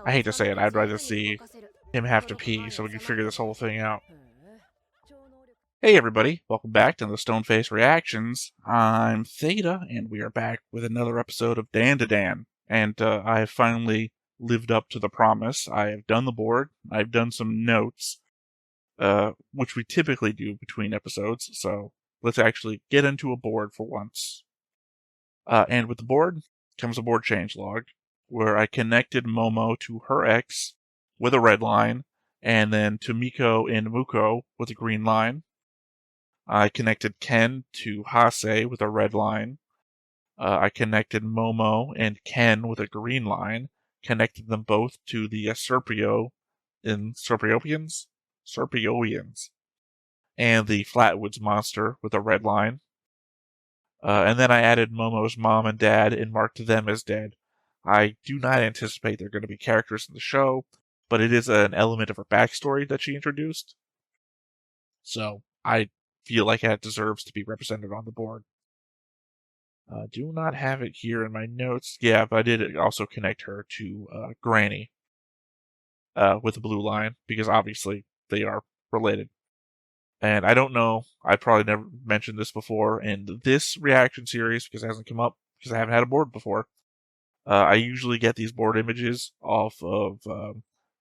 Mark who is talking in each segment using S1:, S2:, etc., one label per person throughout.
S1: I hate to say it, I'd rather see him have to pee so we can figure this whole thing out. Hey everybody, welcome back to the Stoneface Reactions. I'm Theta, and we are back with another episode of Dandadan. And I have finally lived up to the promise. I have done the board, I've done some notes, which we typically do between episodes, so let's actually get into a board for once. And with the board comes a board change log, where I connected Momo to her ex with a red line, and then to Miko and Muko with a green line. I connected Ken to Hase with a red line. I connected Momo and Ken with a green line, connected them both to the Serpiopians, and the Flatwoods monster with a red line. And then I added Momo's mom and dad and marked them as dead. I do not anticipate they're going to be characters in the show, but it is an element of her backstory that she introduced. So I feel like it deserves to be represented on the board. Do not have it here in my notes. Yeah, but I did also connect her to Granny with a blue line, because obviously they are related. And I don't know, I probably never mentioned this before in this reaction series because it hasn't come up, because I haven't had a board before. I usually get these board images off of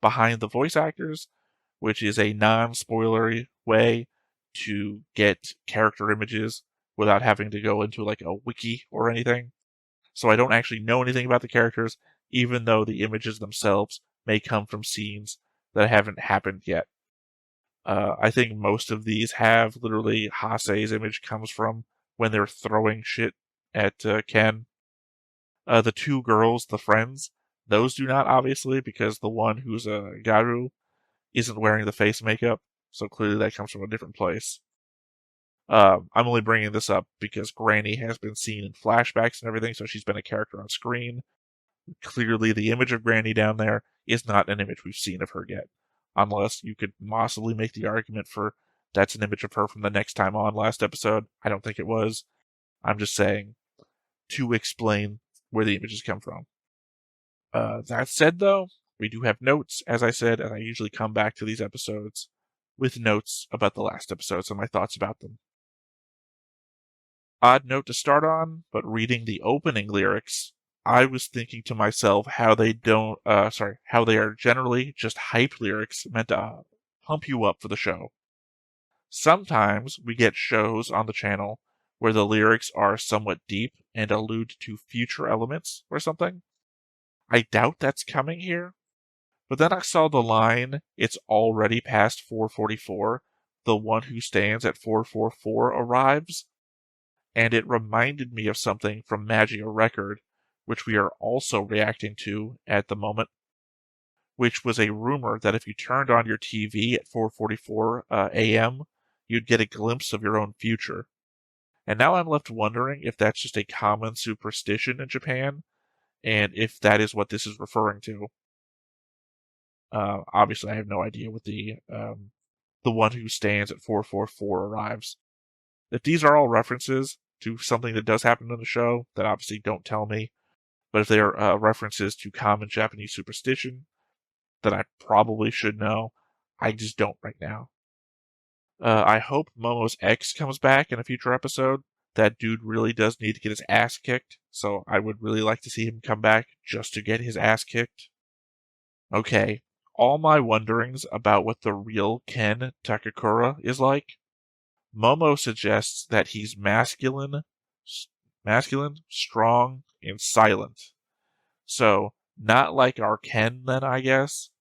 S1: Behind the Voice Actors, which is a non-spoilery way to get character images without having to go into like a wiki or anything. So I don't actually know anything about the characters, even though the images themselves may come from scenes that haven't happened yet. I think most of these have literally Hase's image comes from when they're throwing shit at Ken. The two girls, the friends, those do not, obviously, because the one who's a Garu isn't wearing the face makeup, so clearly that comes from a different place. I'm only bringing this up because Granny has been seen in flashbacks and everything, so she's been a character on screen. Clearly, the image of Granny down there is not an image we've seen of her yet, unless you could possibly make the argument for that's an image of her from the Next Time On last episode. I don't think it was. I'm just saying to explain where the images come from. That said, though, we do have notes, as I said, and I usually come back to these episodes with notes about the last episodes and my thoughts about them. Odd note to start on, but reading the opening lyrics, I was thinking to myself how they are generally just hype lyrics meant to pump you up for the show. Sometimes we get shows on the channel where the lyrics are somewhat deep and allude to future elements or something. I doubt that's coming here. But then I saw the line, "It's already past 4:44, the one who stands at 4:44 arrives," and it reminded me of something from Magia Record, which we are also reacting to at the moment, which was a rumor that if you turned on your TV at 4:44 a.m., you'd get a glimpse of your own future. And now I'm left wondering if that's just a common superstition in Japan, and if that is what this is referring to. Obviously, I have no idea what the one who stands at 4:44 arrives. If these are all references to something that does happen in the show, then obviously don't tell me. But if they are references to common Japanese superstition, then I probably should know. I just don't right now. I hope Momo's ex comes back in a future episode. That dude really does need to get his ass kicked, so I would really like to see him come back just to get his ass kicked. Okay, all my wonderings about what the real Ken Takakura is like. Momo suggests that he's masculine, strong, and silent. So, not like our Ken then, I guess.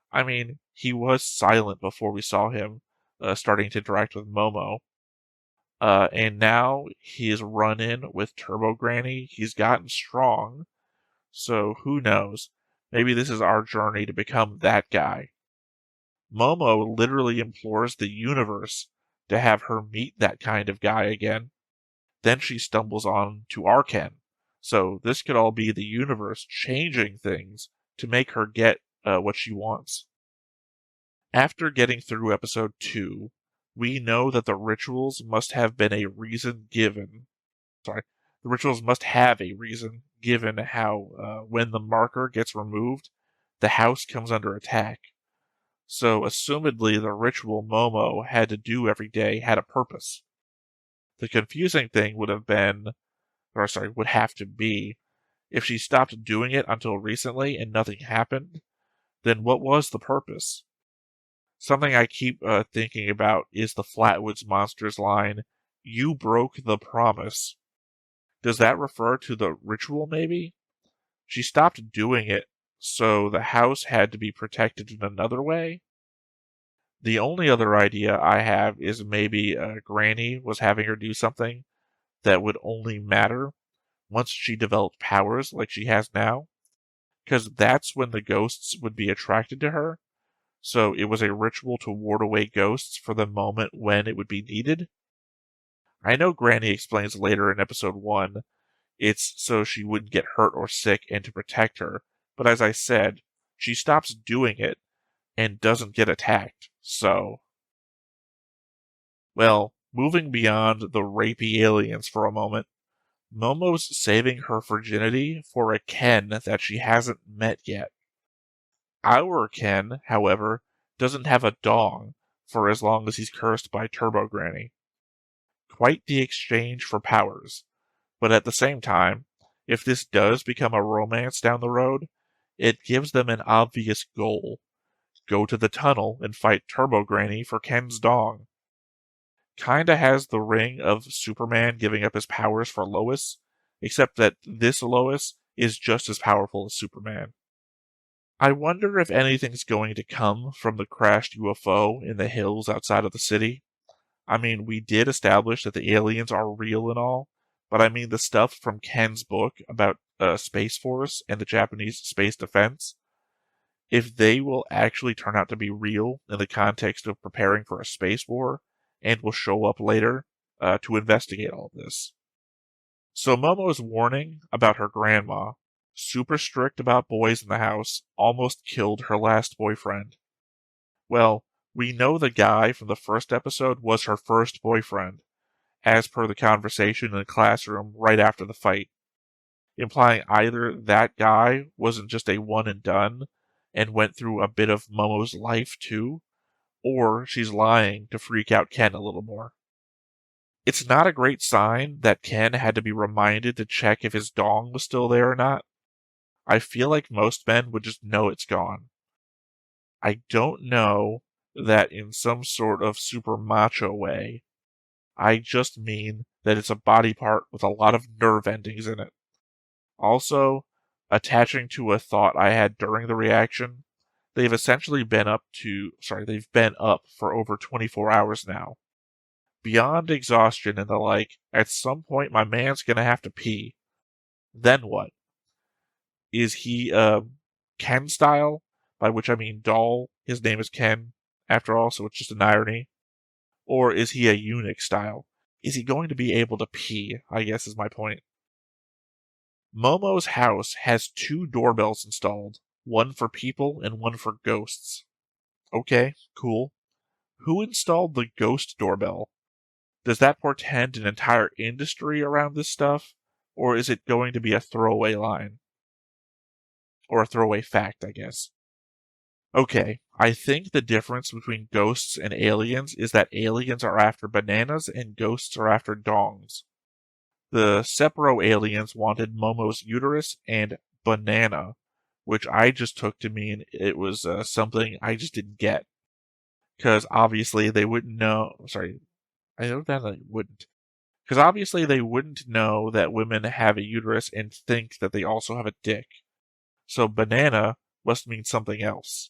S1: I mean, he was silent before we saw him starting to interact with Momo. And now he's run in with Turbo Granny. He's gotten strong. So, who knows? Maybe this is our journey to become that guy. Momo literally implores the universe to have her meet that kind of guy again. Then she stumbles on to our Ken. So this could all be the universe changing things to make her get what she wants. After getting through episode 2, we know that the rituals must have been a reason given. The rituals must have a reason given how when the marker gets removed, the house comes under attack. So, assumedly, the ritual Momo had to do every day had a purpose. The confusing thing would have to be, if she stopped doing it until recently and nothing happened, then what was the purpose? Something I keep thinking about is the Flatwoods Monsters line, "You broke the promise." Does that refer to the ritual, maybe? She stopped doing it, so the house had to be protected in another way? The only other idea I have is maybe Granny was having her do something that would only matter once she developed powers like she has now, because that's when the ghosts would be attracted to her. So it was a ritual to ward away ghosts for the moment when it would be needed. I know Granny explains later in episode 1 it's so she wouldn't get hurt or sick and to protect her, but as I said, she stops doing it and doesn't get attacked, so... Well, moving beyond the rapey aliens for a moment, Momo's saving her virginity for a Ken that she hasn't met yet. Our Ken, however, doesn't have a dong for as long as he's cursed by Turbo Granny. Quite the exchange for powers, but at the same time, if this does become a romance down the road, it gives them an obvious goal. Go to the tunnel and fight Turbo Granny for Ken's dong. Kinda has the ring of Superman giving up his powers for Lois, except that this Lois is just as powerful as Superman. I wonder if anything's going to come from the crashed UFO in the hills outside of the city. I mean, we did establish that the aliens are real and all, but I mean the stuff from Ken's book about Space Force and the Japanese space defense. If they will actually turn out to be real in the context of preparing for a space war, and will show up later to investigate all of this. So Momo's warning about her grandma, super strict about boys in the house, almost killed her last boyfriend. Well, we know the guy from the first episode was her first boyfriend, as per the conversation in the classroom right after the fight, implying either that guy wasn't just a one and done and went through a bit of Momo's life too, or she's lying to freak out Ken a little more. It's not a great sign that Ken had to be reminded to check if his dong was still there or not. I feel like most men would just know it's gone. I don't know that in some sort of super macho way. I just mean that it's a body part with a lot of nerve endings in it. Also, attaching to a thought I had during the reaction, they've been up for over 24 hours now. Beyond exhaustion and the like, at some point my man's gonna have to pee. Then what? Is he, Ken style? By which I mean doll. His name is Ken, after all, so it's just an irony. Or is he a eunuch style? Is he going to be able to pee, I guess is my point. Momo's house has 2 doorbells installed, one for people and one for ghosts. Okay, cool. Who installed the ghost doorbell? Does that portend an entire industry around this stuff? Or is it going to be a throwaway line? Or a throwaway fact, I guess. Okay, I think the difference between ghosts and aliens is that aliens are after bananas and ghosts are after dongs. The Sepro aliens wanted Momo's uterus and banana, which I just took to mean it was something I just didn't get. Because obviously they wouldn't know. Sorry, I know that they wouldn't. Because obviously they wouldn't know that women have a uterus and think that they also have a dick. So banana must mean something else.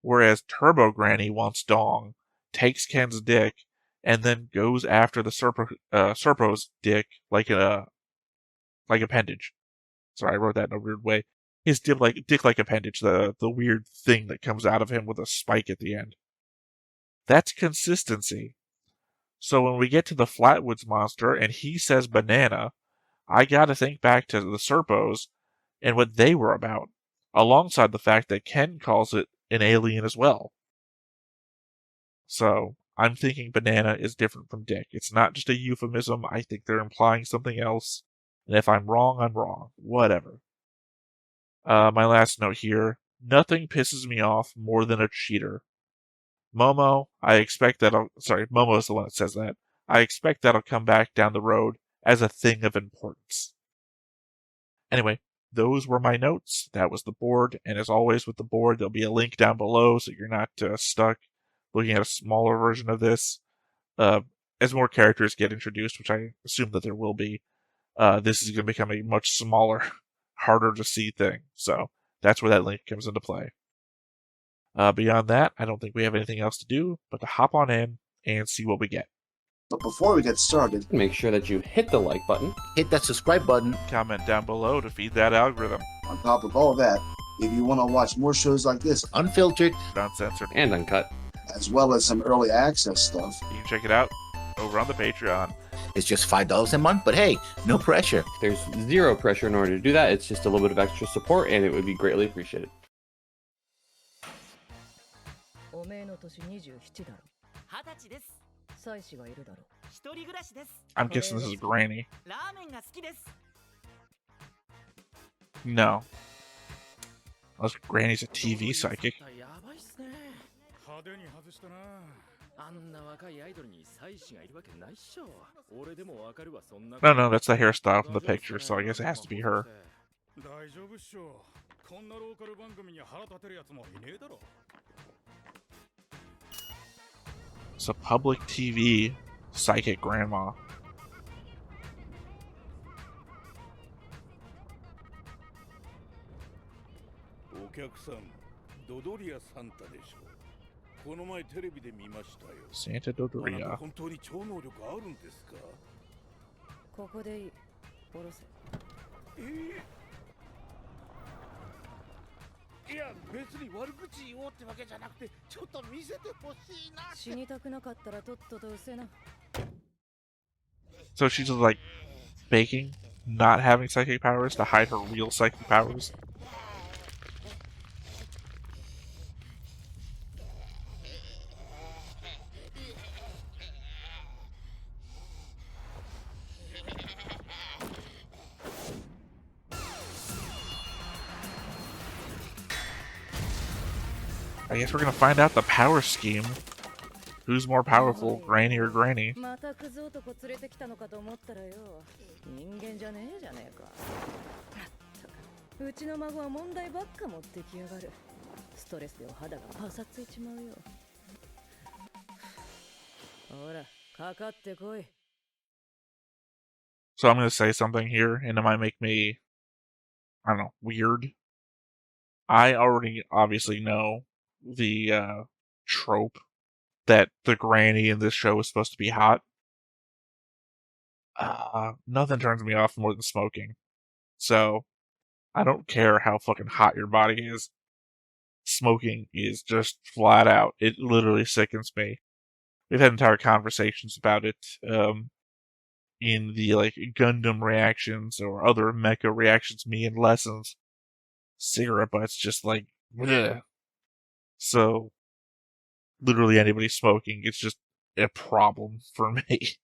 S1: Whereas Turbo Granny wants dong, takes Ken's dick, and then goes after the Serpo's dick like appendage. Sorry, I wrote that in a weird way. His dick like appendage, the weird thing that comes out of him with a spike at the end. That's consistency. So when we get to the Flatwoods monster and he says banana, I gotta think back to the Serpos and what they were about, alongside the fact that Ken calls it an alien as well. So I'm thinking banana is different from dick. It's not just a euphemism. I think they're implying something else. And if I'm wrong, I'm wrong. Whatever. My last note here. Nothing pisses me off more than a cheater. Momo, Momo is the one that says that. I expect that'll come back down the road as a thing of importance. Anyway, those were my notes. That was the board. And as always with the board, there'll be a link down below so you're not stuck looking at a smaller version of this. As more characters get introduced, which I assume that there will be, this is going to become a much smaller, harder to see thing. So that's where that link comes into play. Beyond that, I don't think we have anything else to do but to hop on in and see what we get.
S2: But before we get started,
S3: make sure that you hit the like button,
S2: hit that subscribe button,
S1: comment down below to feed that algorithm.
S2: On top of all that, if you want to watch more shows like this, unfiltered,
S1: uncensored,
S3: and uncut,
S2: as well as some early access stuff,
S1: you can check it out over on the Patreon.
S2: It's just $5 a month, but hey, no pressure.
S3: There's zero pressure in order to do that. It's just a little bit of extra support, and it would be greatly appreciated.
S1: I'm guessing this is Granny. No. Unless Granny's a TV psychic. No, that's the hairstyle from the picture, so I guess it has to be her. It's a public TV psychic grandma. Santa Dodoria. So she's like faking not having psychic powers to hide her real psychic powers. I guess we're gonna find out the power scheme. Who's more powerful, Granny or Granny? So I'm gonna say something here, and it might make me, I don't know, weird. I already obviously know the trope that the granny in this show is supposed to be hot. Nothing turns me off more than smoking. So, I don't care how fucking hot your body is. Smoking is just flat out. It literally sickens me. We've had entire conversations about it in the like Gundam reactions or other mecha reactions, me and Lessons. Cigarette butts just like, bleh. So, literally anybody smoking, it's just a problem for me.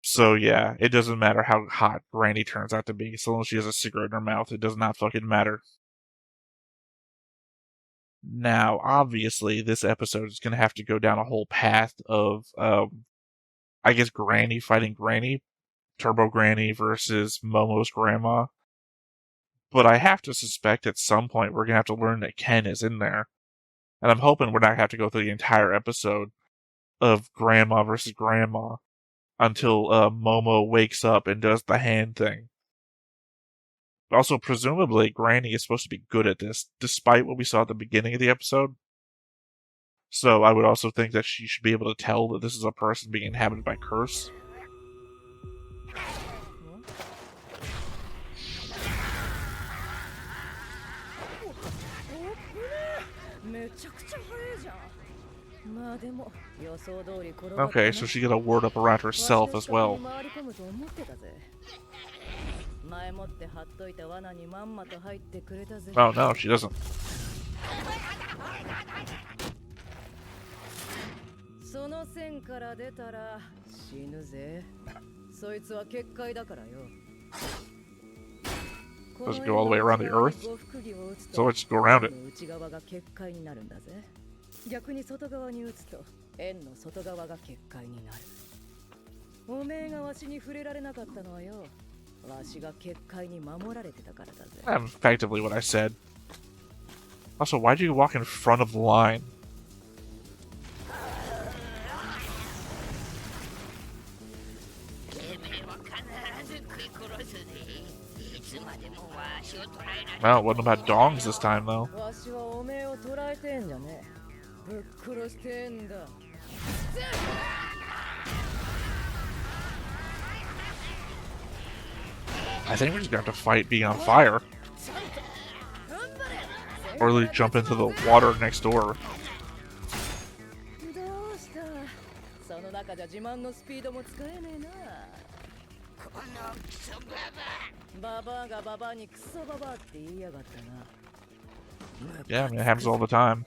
S1: So yeah, it doesn't matter how hot Granny turns out to be, so long as she has a cigarette in her mouth, it does not fucking matter. Now, obviously, this episode is gonna have to go down a whole path of, I guess Granny fighting Granny, Turbo Granny versus Momo's grandma. But I have to suspect at some point we're gonna have to learn that Ken is in there. And I'm hoping we're not gonna have to go through the entire episode of Grandma versus Grandma until Momo wakes up and does the hand thing. Also, presumably, Granny is supposed to be good at this, despite what we saw at the beginning of the episode. So I would also think that she should be able to tell that this is a person being inhabited by curse. Okay, so she got a ward up around herself as well. Oh no, she doesn't. Does it go all the way around the Earth? So let's go around it.
S4: 逆に外側に打つと円の外側が結界になる。おめえがわしに触れられなかったのはよ、わしが結界に守られてたからだぜ。
S1: That's effectively what I said. Also, why do you walk in front of the line? Well, it wasn't about dongs this time, though. I think we're just gonna have to fight being on fire. Or at least jump into the water next door. Yeah, I mean, it happens all the time.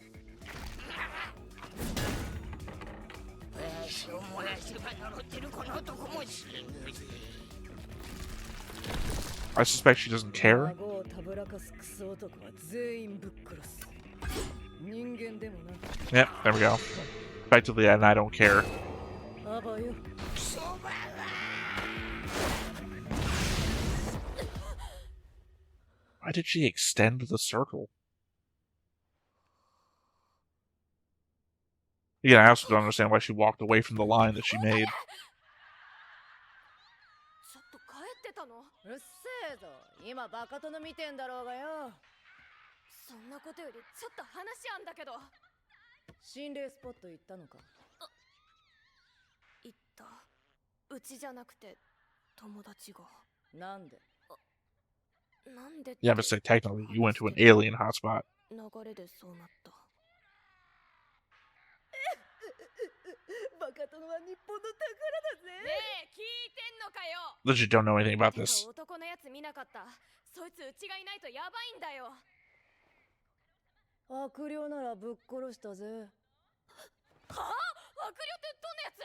S1: I suspect she doesn't care. Yep, there we go. Effectively, and I don't care. Why did she extend the circle? Yeah, I also don't understand why she walked away from the line that she made.
S4: うっせえぞ、今バカ殿見てんだろうがよ。
S5: そんなことよりちょっと話あんだけど。
S4: 心霊スポット行ったのか？
S5: 行った。うちじゃなくて友達が。
S4: なんで？
S5: なんで？
S1: Yeah, but say technically you went to an alien hotspot.
S5: 流れでそうなった。
S4: バカ殿は日本の宝だぜ。
S5: ねえ、聞いてんのかよ。
S1: Legit don't know anything about this.
S5: 男のやつ見なかった。そいつうちがいないとやばいんだよ。
S4: 悪霊ならぶっ殺したぜ。は
S5: あ？悪霊ってどんなやつ？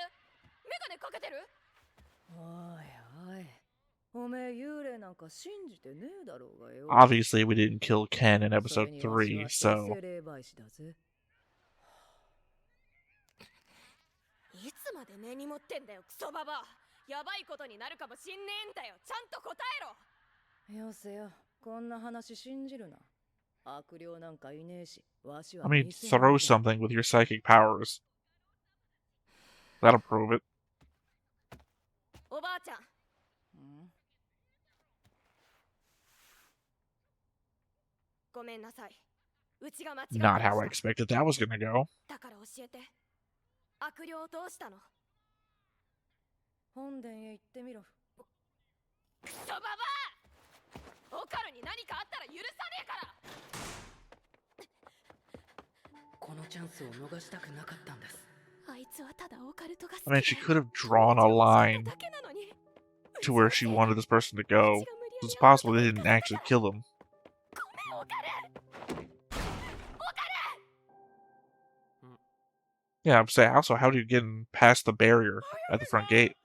S5: メガネかけてる？
S4: おいおい、おめえ幽霊なんか信じてねえだろうがよ。
S1: Obviously, we didn't kill Ken in episode 3, so...
S5: いつまで根に持ってんだよ、クソババア。やばいことになるかもしんねえんだよ。ちゃんと答えろ。
S4: よせよ、こんな話信じるな。悪霊なんかいねえし、わしは
S1: I mean, throw something with your psychic powers. That'll prove it.
S5: おばあちゃん。ごめんなさい。うちが間違った。
S1: Not how I expected that was gonna go.
S5: だから教えて。悪霊をどうしたの？
S4: 本殿へ行ってみろ。
S5: クソババア！オカルに何かあったら許さねえから。
S4: このチャンスを逃したくなかったんです。
S5: あいつはただオカルトが好き。
S1: I mean, she could have drawn a line to where she wanted this person to go. It's possible they didn't actually kill him. Yeah, I'm saying, also, how do you get in past the barrier at the front gate?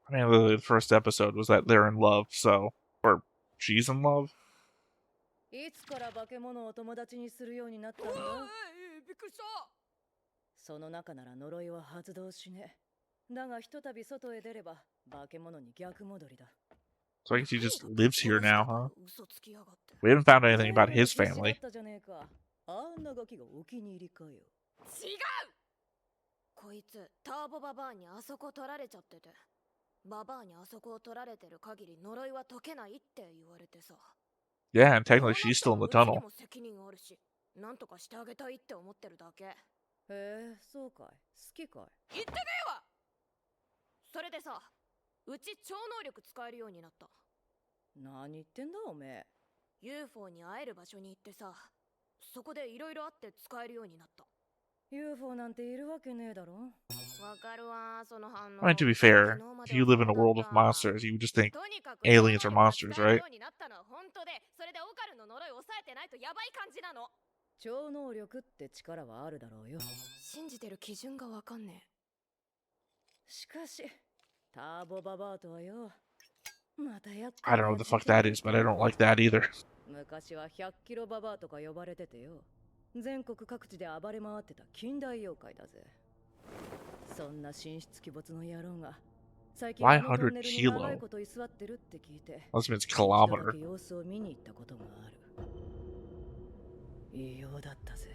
S1: I mean, the first episode was that they're in love, so... Or, she's in love?
S4: いつから化け物を友達にするようになったんだ？
S5: びっくりした。
S4: その中なら呪いは発動しねえ。だがひとたび外へ出れば化け物に逆戻りだ。
S1: So I guess he just lives here now, huh? We haven't found anything about his family.
S4: あんなガキがお気に入りかよ。
S5: 違う。こいつターボババアにあそこ取られちゃってて、ババアにあそこを取られてる限り呪いは解けないって言われてさ。
S1: Yeah, and technically she's still in the tunnel.
S5: なんとかしてあげたいって思ってるだけ。
S4: へえ、そうかい。好きかい。
S5: 言ってねえわ。それでさ、うち超能力使えるようになった。
S4: 何言ってんだおめえ。
S5: UFO に会える場所に行ってさ、そこでいろいろあって使えるようになった。
S4: UFO なんているわけねえだろ。
S5: わかるわ、その反
S1: I mean,
S5: 応。
S1: to be fair,
S5: 昨日ま
S1: if
S5: で
S1: you
S5: は
S1: live
S5: そ
S1: in a
S5: うだっ
S1: world of
S5: た。
S1: monsters, you would just think
S5: とにかく
S1: aliens are
S5: 脳内
S1: monsters,
S5: が使える
S1: right?
S5: ようになったのは本当で、それでオカルンの呪いを抑えてないとやばい感じなの。
S4: 超能力って力はあるだろうよ。
S5: 信じてる基準がわかんね
S4: しかし、ターボババアとはよ。またやっ
S1: I don't know what the fuck that is, but I don't like that either.
S4: 昔は100キロババアとか呼ばれててよ。全国各地で暴れ回ってた近代妖怪だぜ。そんな神出鬼没の野郎が最近
S1: Why
S4: あのトンネルに
S1: 100
S4: 長い
S1: kilo?
S4: こと居座ってるって聞いて、
S1: Unless it means
S4: 一度だ
S1: kilometer.
S4: け様子を見に行ったことがある。異様だったぜ。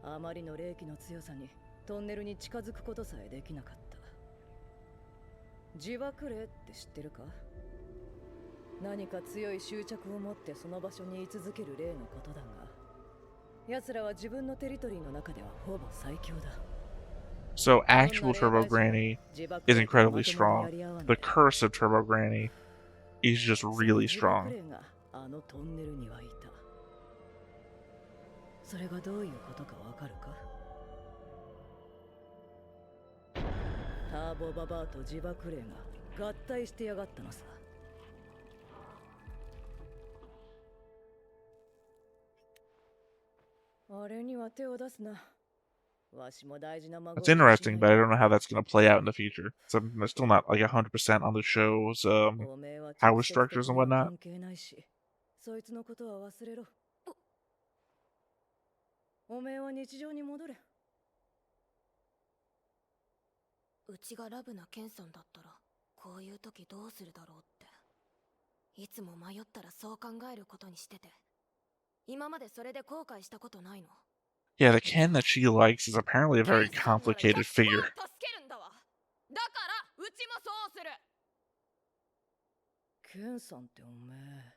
S4: あまりの霊気の強さにトンネルに近づくことさえできなかった。自爆霊って知ってるか？何か強い執着を持ってその場所に居続ける霊のことだが、奴らは自分のテリトリーの中ではほぼ最強だ。
S1: So actual Turbo Granny is incredibly strong. The curse of Turbo Granny is just really strong.
S4: あのトンネルにはいた。それがどういうことかわかるか？ターボババアと自爆霊が合体してやがったのさ。あれには手を出すな。わしも大事な孫
S1: It's interesting, but I don't know how that's going to play out in the future. So I'm still not like 100% on the show's power structures and whatnot.
S4: 関係ないし、そいつのことは忘れろ。おめえは日常に戻れ。
S5: うちがラブなケンさんだったらこういう時どうするだろうって、いつも迷ったらそう考えることにしてて、今までそれで後悔したことないの。
S1: Yeah, the Ken that she likes is apparently a very
S5: ケンさんなら
S1: complicated
S5: 100%
S1: figure.
S5: 助けるんだわ。だからうちもそうする。
S4: ケンさんっておめえ、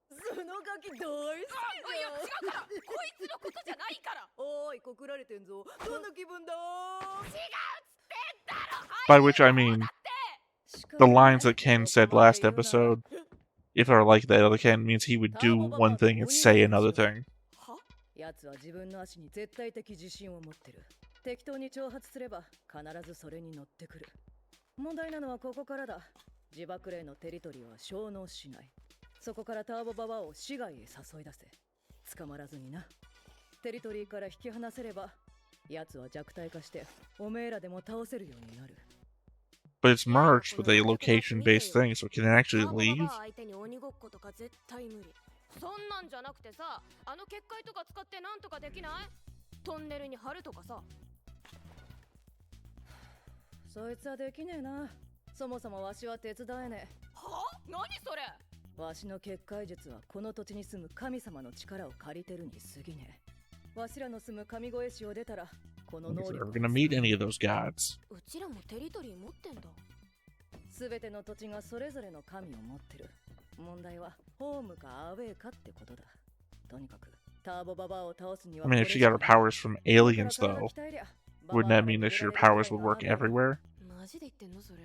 S4: そのガキ大好きじゃん。
S5: いや違うから、こいつのことじゃないから。
S4: おーい、告られてんぞ。どんな気分だ？
S5: 違うっつってんだろ。
S1: By which I mean the lines that Ken said last episode, if they're like the other Ken, means he would do one thing and say another thing.
S4: やつは自分の足に絶対的自信を持ってる。適当に挑発すれば必ずそれに乗ってくる。問題なのはここからだ。自爆霊のテリトリーは消耗しない。そこからターボババアを市外へ誘い出せ。捕まらずにな。テリトリーから引き離せれば、やつは弱体化しておめえらでも倒せるようになる。
S1: But it's merged with a location-based thing, so can it actually
S5: ターボバ
S1: leave?
S5: バア相手に鬼ごっことか絶対無理。そんなんじゃなくてさ、あの結界とか使ってなんとかできない？トンネルに貼るとかさ。
S4: そいつはできねえな。そもそもわしは手伝えねえ。
S5: は？何それ？
S4: わしの結界術はこの土地に住む神様の力を借りてるに過ぎねえ。わしらの住む神越市を出たら、この
S1: I
S4: 能
S1: don't think
S4: 力
S1: we're gonna meet any of those gods.
S5: うちらもテリトリー持ってんだ。
S4: すべての土地がそれぞれの神を持ってる。問題はホームかアウェーかってことだ。とにかくターボババアを倒すには
S1: I mean, if she got her powers from aliens, though, wouldn't that mean that your powers would work everywhere?
S5: マジで言ってんのそれ？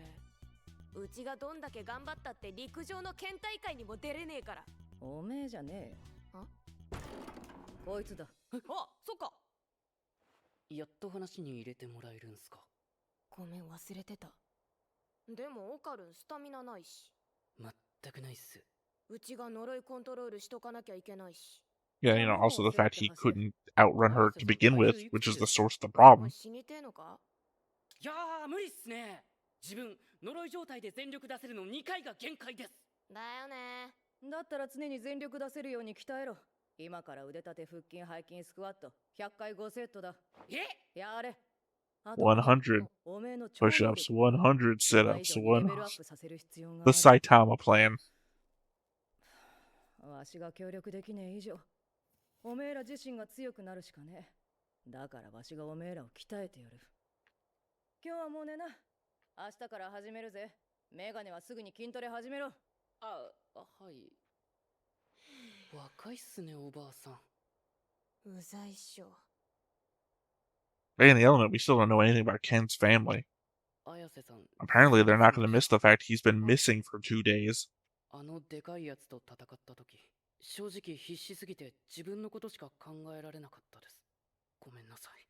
S5: うちがどんだけ頑張ったって陸上の県大会にも出れねえから。
S4: おめえじゃねえよ。
S5: あ？
S4: こいつだ。
S5: あ、そっか。
S6: やっと話に入れてもらえるんすか。
S5: ごめん忘れてた。でもオカルンスタミナないし。
S6: 全くないっす。
S5: うちが呪いコントロールしとかなきゃいけないし。
S1: Yeah, you know, also the fact he couldn't outrun her to begin with, which is the source of the problem.
S5: 死にてえのか？
S6: いやー無理っすね。自分呪い状態で全力出せるの2回が限界です。
S5: だよね。
S4: だったら常に全力出せるように鍛えろ。今から腕立て腹筋背筋スクワット100回5セットだ。
S6: え？
S4: やれ。
S1: 100 push-ups, 100 sit-ups, 100... The Saitama plan.
S4: わしが協力できねえ以上、おめえら自身が強くなるしかねえ。だからわしがおめえらを鍛えてやる。今日はもう寝な。明日から始めるぜ。メガネはすぐに筋トレ始めろ。
S6: はい。若いっすねおばあさん。
S5: うざいっしょ。
S1: But in the element, we still don't know anything about Ken's family.
S6: 綾瀬さん。
S1: Apparently, they're not going to miss the fact he's been missing for 2 days.
S6: あのでかいやつと戦った時、正直必死すぎて自分のことしか考えられなかったです。ごめんなさい。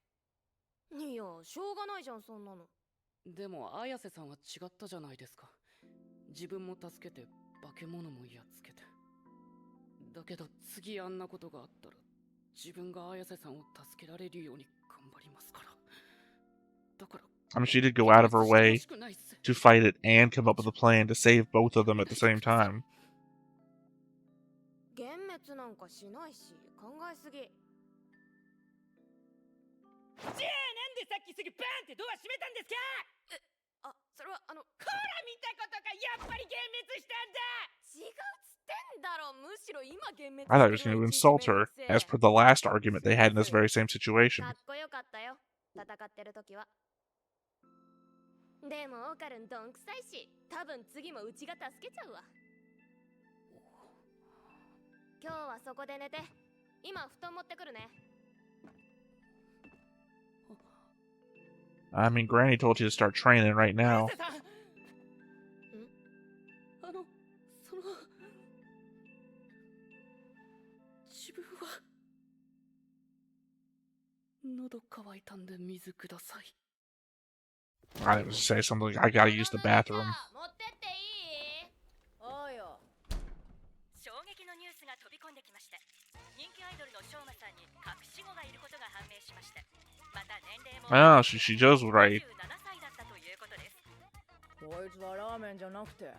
S5: いや、しょうがないじゃん、そんなの。
S6: でも綾瀬さんは違ったじゃないですか。自分も助けて化け物もやっつけて。だけど次あんなことがあったら自分が綾瀬さんを助けられるように頑張りますから。だから
S1: I mean, she did go out of her way to fight it and come up with a plan to save both of them at the same time.
S5: 幻滅なんかしないし、考えすぎ。
S6: じゃあなんでさっきすぐバーンってドア閉めたんですか？
S5: あ、それは
S6: ほら見たことか、やっぱり幻滅したんだ。
S5: 違うっつってんだろ。むしろ今幻滅
S1: I thought he was going to insult her, as per the last argument they had in this very same situation.
S5: かっこよかったよ、戦ってる時は。でもオカルンどんくさいし、多分次もうちが助けちゃうわ。今日はそこで寝て、今布団持ってくるね。
S1: I mean, Granny told you to start training right now.
S6: その自分は喉乾いたんで水ください。
S1: I didn't say something like, I gotta use the bathroom.
S5: 持ってっていい？
S4: おうよ。
S7: 衝撃のニュースが飛び込んできました。人気アイドルのショウマさんに隠し子がいることが判明しました。また年齢も
S1: Oh, she does right.
S7: 27歳だったということです。
S4: こいつはラーメンじゃなくて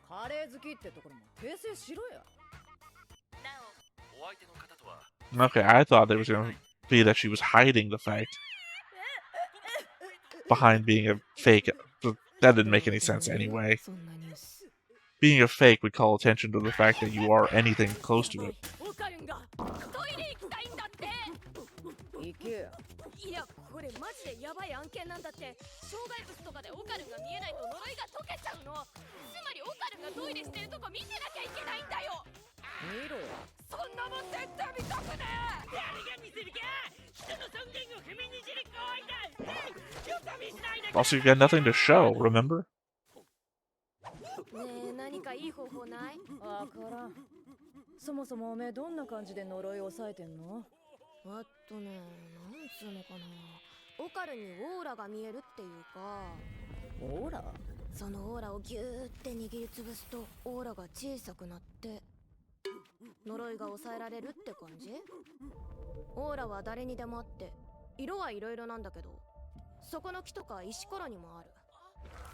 S4: カレー好きってところも訂正しろや。
S7: なお、
S8: お相手の方とは
S1: Okay, I thought there was going to be that she was hiding the fact behind being a fake. But that didn't make any sense anyway.
S5: そんなニュース。
S1: Being a fake would call attention to the fact that you are anything close to it.
S5: オカルンがトイレ行きたいんだって。
S4: 行けや。
S5: いや、これマジでヤバい案件なんだって。障害物とかでオカルンが見えないと呪いが解けちゃうの。つまりオカルンがトイレしてるとこ見てなきゃいけないんだよ。
S4: 見ろよ。
S5: そんなもん絶対見たくねえ。
S6: 誰が見せるか。人の尊厳を踏みにじる行為だ。よそ見しないで。
S1: Also, you've got nothing to show, remember?
S5: ねえ、何かいい方法ない？
S4: わからん。そもそもおめえどんな感じで呪いを抑えてんの？
S5: なんつうのかな。オカルンにオーラが見えるっていうか。
S4: オーラ？
S5: そのオーラをギューって握りつぶすとオーラが小さくなって呪いが抑えられるって感じ？オーラは誰にでもあって色はいろいろなんだけど、そこの木とか石ころにもある。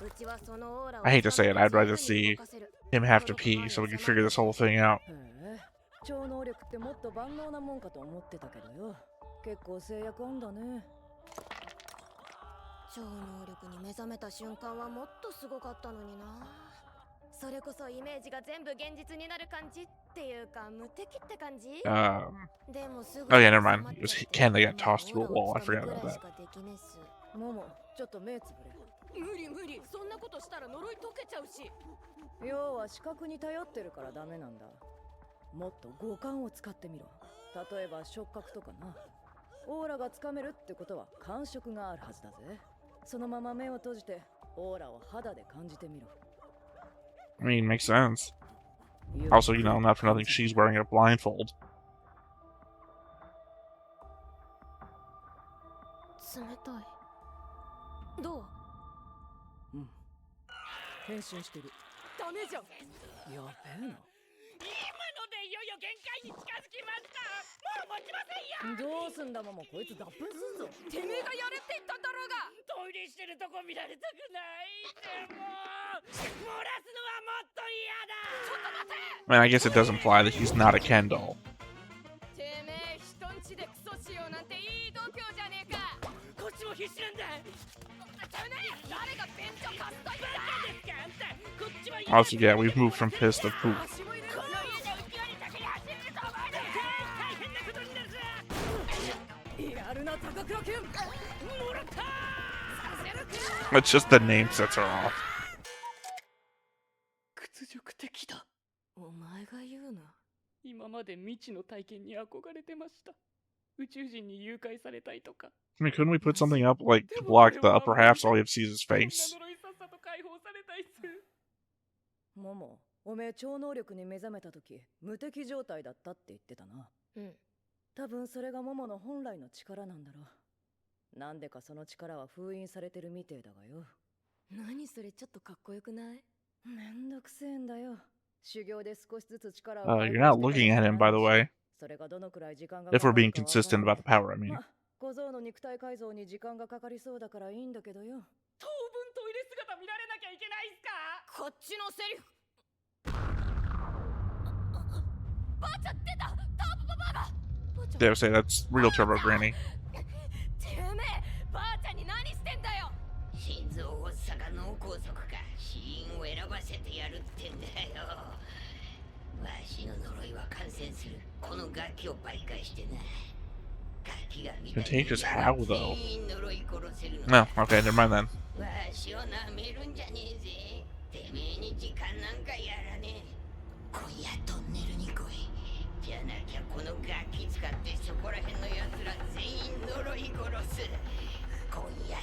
S5: うちはそのオーラを
S1: I hate to say it, I'd rather see him have to pee so we can figure this whole thing out.
S4: へえ。超能力ってもっと万能なもんかと思ってたけどよ。結構制約あんだね。
S5: 超能力に目覚めた瞬間はもっとすごかったのにな。それこそイメージが全部現実になる感じっていうか無敵って感じ。でもすぐ
S1: Oh yeah, never mind. It was Ken that got tossed through a wall. I forgot about that.
S4: もも、ちょっと目つぶれ。
S5: 無理無理、そんなことしたら呪い解けちゃうし。
S4: 要は視覚に頼ってるからダメなんだ。もっと五感を使ってみろ。例えば触覚とかな。オーラがつかめるってことは感触があるはずだぜ。そのまま目を閉じてオーラを肌で感じてみろ。
S1: I mean, makes sense. Also, you know, not for nothing, she's wearing a blindfold.
S5: 冷たい。どう？
S4: うん。変身してる。
S5: ダメじゃん。
S4: やべえな。
S6: 今のでいよいよ限界に近づきました。もう持ちませんよ。
S4: どうすんだもも、こいつ脱粉すんぞ。
S5: てめえがやれって言ったんだろうが。
S6: トイレしてるとこ見られたくない。でも漏らすのはもっと嫌だ。
S5: ちょっと待て。
S1: I mean, I guess it does imply that he's not a Ken doll.
S5: てめえ人んちでクソしようなんていい度胸じゃねえか。
S6: こっちも必死なんだ。
S5: 誰が便所貸すと言った。
S6: バカですかあんた。こっちは
S1: Also, yeah, we've moved from piss to poop.
S6: この家で浮き輪に竹に走ってると思うね。大変なことになるぞ。
S4: リアルな高倉健。
S6: もらった。
S1: It's just the name sets her off.
S6: 屈辱的だ。
S5: お前が言うな。
S6: 今まで未知の体験に憧れてました。宇宙人に誘拐されたいとか。
S1: I mean, couldn't we put something up, like, to block the upper half so all you have to see is his
S6: こんな
S1: face?
S6: 呪いさっさと解放されたいっす。
S4: もも、おめえ超能力に目覚めた時無敵状態だったって言ってたな。
S5: うん。
S4: 多分それがももの本来の力なんだろなんでかその力は封印されてるみてえだがよ。
S5: 何それ、ちょっとかっこよくない？
S4: めんどくせえんだよ。修行で少しずつ力を
S1: You're not looking at him, by the way.
S4: それがどのくらい時間が
S1: If
S4: か
S1: we're
S4: かる
S1: being
S4: かわか
S1: consistent
S4: んね
S1: about the power, I
S4: え。
S1: mean.
S4: ま、小僧の肉体改造に時間がかかりそうだからいいんだけどよ。
S6: 当分トイレ姿見られなきゃいけないんすか？
S5: こっちのセリフ。ばあちゃん出た！タープパパが！ばあちゃん
S1: They would say that's real Turbo Granny.
S5: てめえ、ばあちゃんに何してんだよ！
S8: 心臓発作か脳梗塞か死因を選ばせてやるってんだよ。わしの呪いは感染するこの楽器を媒介してな。楽器が見た
S1: Contagious how, though?
S8: 全員呪い殺せるの。
S1: No, okay, never mind then.
S8: わしを舐めるんじゃねえぜ。てめえに時間なんかやらねえ。今夜トンネルに来い。じゃなきゃこの楽器使ってそこら辺のやつら全員呪い殺す。今夜だ。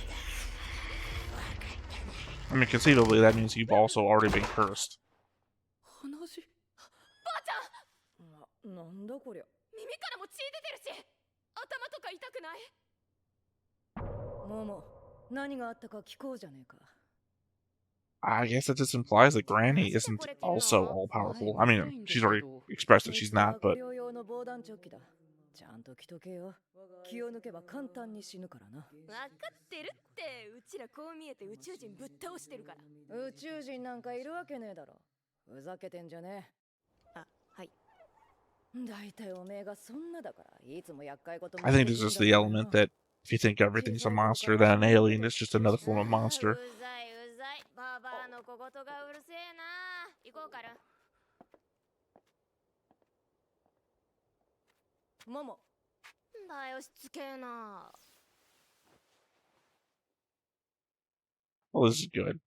S1: I mean, conceivably, that means you've also already been cursed.
S6: 話。
S5: ばあちゃん！
S4: なんだこりゃ。
S5: 耳からも血出てるし、頭とか痛くない？
S4: もも、何があったか聞こうじゃねえか。
S1: I guess that just implies that Granny isn't also all powerful. I mean, she's already expressed that she's not, but
S4: 療養の防弾チョッキだ。ちゃんと着とけよ。気を抜けば簡単に死ぬからな。
S5: わかってるって、うちらこう見えて宇宙人ぶっ倒してるから。
S4: 宇宙人なんかいるわけねえだろ。ふざけてんじゃねえ。
S5: あ、はい。
S4: だいたいおめえがそんなだから、いつも厄介事も
S1: I think there's just the element that if you think everything's a monster, then an alien is just another form of monster.
S5: うざいうざい。ババアの小言がうるせえな。行こうかる。
S4: もも。
S5: だよ、しつけえな。
S1: Well, this is good.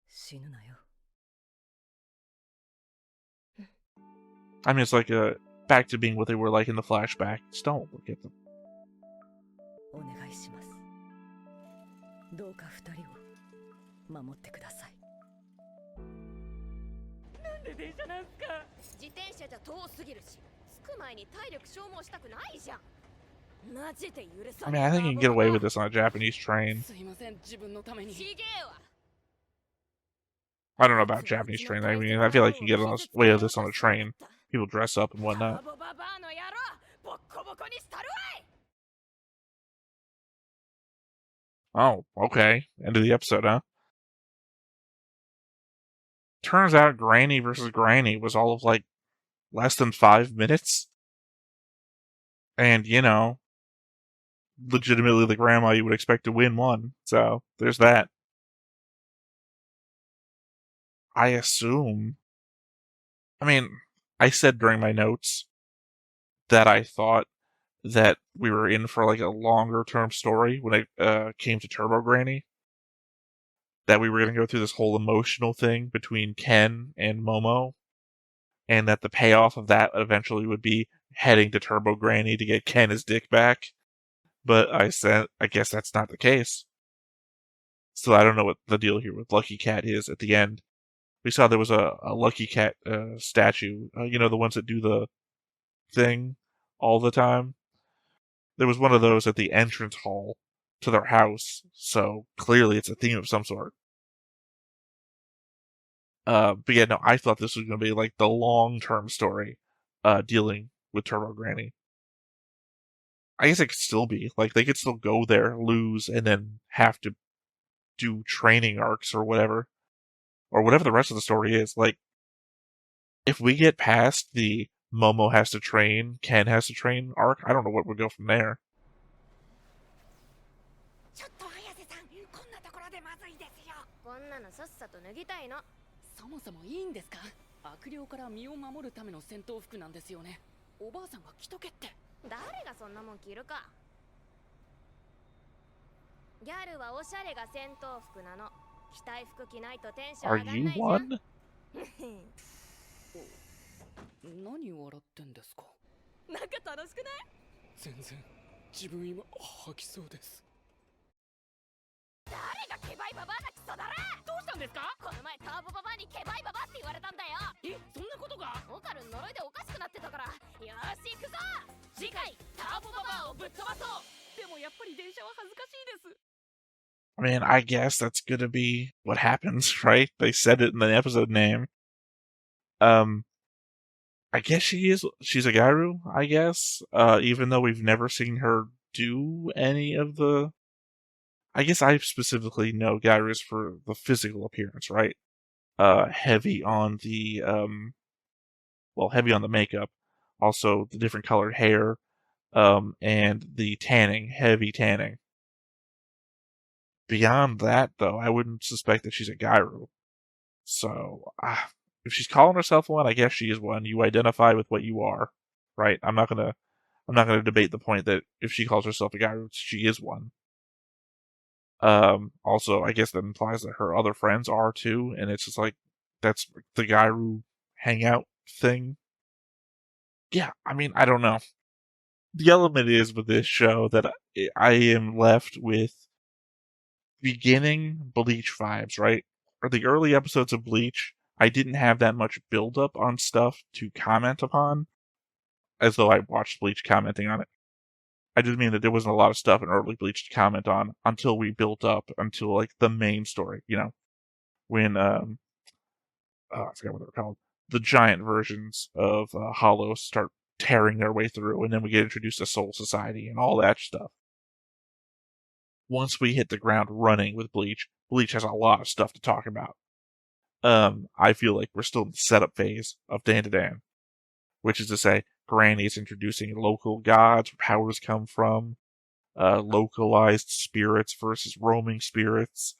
S4: 死ぬなよ。
S1: I mean, it's like back to being what they were like in the flashback. Just don't look at them.
S4: お願いします。どうか二人を守ってください。
S6: なんで電車なんすか？
S5: 自転車じゃ遠すぎるし、着く前に体力消耗したくないじゃん。マジで許さ
S1: I
S5: ね
S1: mean,
S5: え
S1: I think you can get away with this on a Japanese train.
S6: すいません、自分のために。
S5: ちげえわ。
S1: I don't know about Japanese train. I mean, I feel like you can get away with this on a train. People dress up and
S5: タ
S1: whatnot.
S5: ーボババアの野郎、ボッコボコにしたるわい。
S1: Oh, okay. End of the episode, huh? Turns out Granny versus Granny was all of like less than 5 minutes. And, you know, legitimately the grandma you would expect to win won. So, there's that. I assume. I mean, I said during my notes that I thought that we were in for like a longer term story when it came to Turbo Granny. That we were going to go through this whole emotional thing between Ken and Momo. And that the payoff of that eventually would be heading to Turbo Granny to get Ken his dick back. But I said, I guess that's not the case. So I don't know what the deal here with Lucky Cat is at the end. We saw there was a Lucky Cat statue. You know, the ones that do the thing all the time. There was one of those at the entrance hall to their house. So clearly it's a theme of some sort. But yeah, no, I thought this was going to be like the long-term story dealing with Turbo Granny. I guess it could still be. Like, they could still go there, lose, and then have to do training arcs or whatever. Or whatever the rest of the story is. Like, if we get past the Momo has to train, Ken has to train arc, I don't know what would go from there.
S5: ちょっと綾瀬さん、こんなところでまずいですよ。こんなのさっさと脱ぎたいの。
S6: そもそもいいんですか？悪霊から身を守るための戦闘服なんですよね。おばあさんが着とけって。
S5: 誰がそんなもん着るか。ギャルはおしゃれが戦闘服なの。着たい服着ないとテンション
S1: Are
S5: 上がん
S1: you
S5: ないじゃん。
S1: one?
S6: 何笑ってんですか？
S5: なんか楽しくない？
S6: 全然自分今吐きそうです。
S5: 誰がケバイババアだクソだら。
S6: どうしたんですか？
S5: この前ターボババアにケバイババアって言われたんだよ。
S6: え、そんなことが？
S5: オカルン呪いでおかしくなってたから。よーし行くぞ。次回ターボババアをぶっ飛ばそう。
S6: でもやっぱり電車は恥ずかしいです。
S1: I mean, I guess that's gonna be what happens, right? They said it in the episode name. I guess she's a Gairu, I guess. Even though we've never seen her do any of the... I guess I specifically know Gairus for the physical appearance, right? Heavy on the, heavy on the makeup. Also, the different colored hair, and the tanning, heavy tanning. Beyond that, though, I wouldn't suspect that she's a Gairu. So, if she's calling herself one, I guess she is one. You identify with what you are, right? I'm not gonna debate the point that if she calls herself a Gairu, she is one. Also, I guess that implies that her other friends are too, and it's just like, that's the Gairu hangout thing. Yeah, I mean, I don't know. The element is with this show that I am left with beginning Bleach vibes, right? Or the early episodes of Bleach, I didn't have that much build-up on stuff to comment upon, as though I watched Bleach commenting on it. I just mean that there wasn't a lot of stuff in early Bleach to comment on until we built up until, like, the main story, you know? When, I forgot what they're called. The giant versions of Hollow start tearing their way through, and then we get introduced to Soul Society and all that stuff. Once we hit the ground running with Bleach, Bleach has a lot of stuff to talk about. I feel like we're still in the setup phase of Dandadan, which is to say, Granny is introducing local gods, where powers come from, localized spirits versus roaming spirits.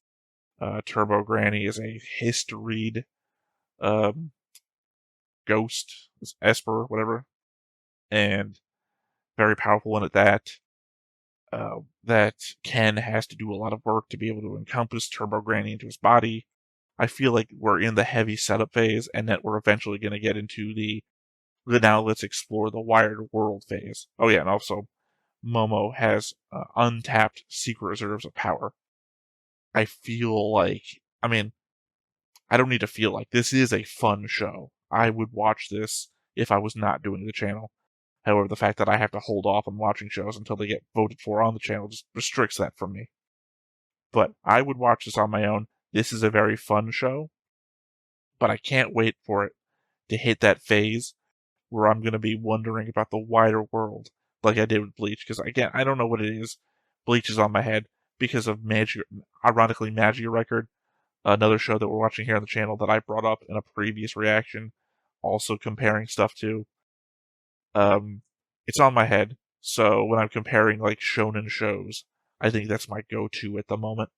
S1: Turbo Granny is a historied ghost, Esper, whatever, and very powerful one at that. That Ken has to do a lot of work to be able to encompass Turbo Granny into his body. I feel like we're in the heavy setup phase, and that we're eventually going to get into the now let's explore the wired world phase. Oh yeah, and also Momo has untapped secret reserves of power. I feel like, I mean, I don't need to feel like this is a fun show. I would watch this if I was not doing the channel. However, the fact that I have to hold off on watching shows until they get voted for on the channel just restricts that from me. But I would watch this on my own. This is a very fun show, but I can't wait for it to hit that phase where I'm going to be wondering about the wider world, like I did with Bleach, because again, I don't know what it is. Bleach is on my head because of ironically, Magia Record, another show that we're watching here on the channel that I brought up in a previous reaction, also comparing stuff to. It's on my head, so when I'm comparing like shonen shows, I think that's my go-to at the moment.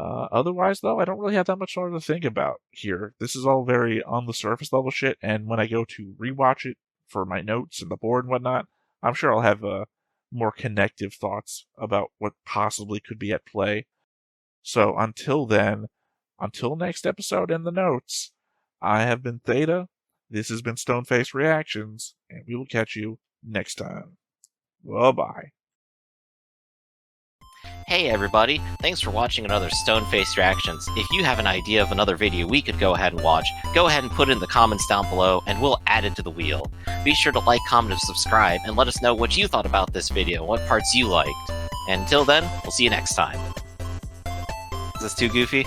S1: Otherwise, though, I don't really have that much more to think about here. This is all very on the surface level shit, and when I go to rewatch it for my notes and the board and whatnot, I'm sure I'll have more connective thoughts about what possibly could be at play. So until then, until next episode and the notes, I have been Theta, this has been Stoneface Reactions, and we will catch you next time. Bye-bye.
S9: Hey everybody, thanks for watching another Stoneface Reactions. If you have an idea of another video we could go ahead and watch, go ahead and put it in the comments down below and we'll add it to the wheel. Be sure to like, comment, and subscribe, and let us know what you thought about this video, what parts you liked. And until then, we'll see you next time. Is this too goofy?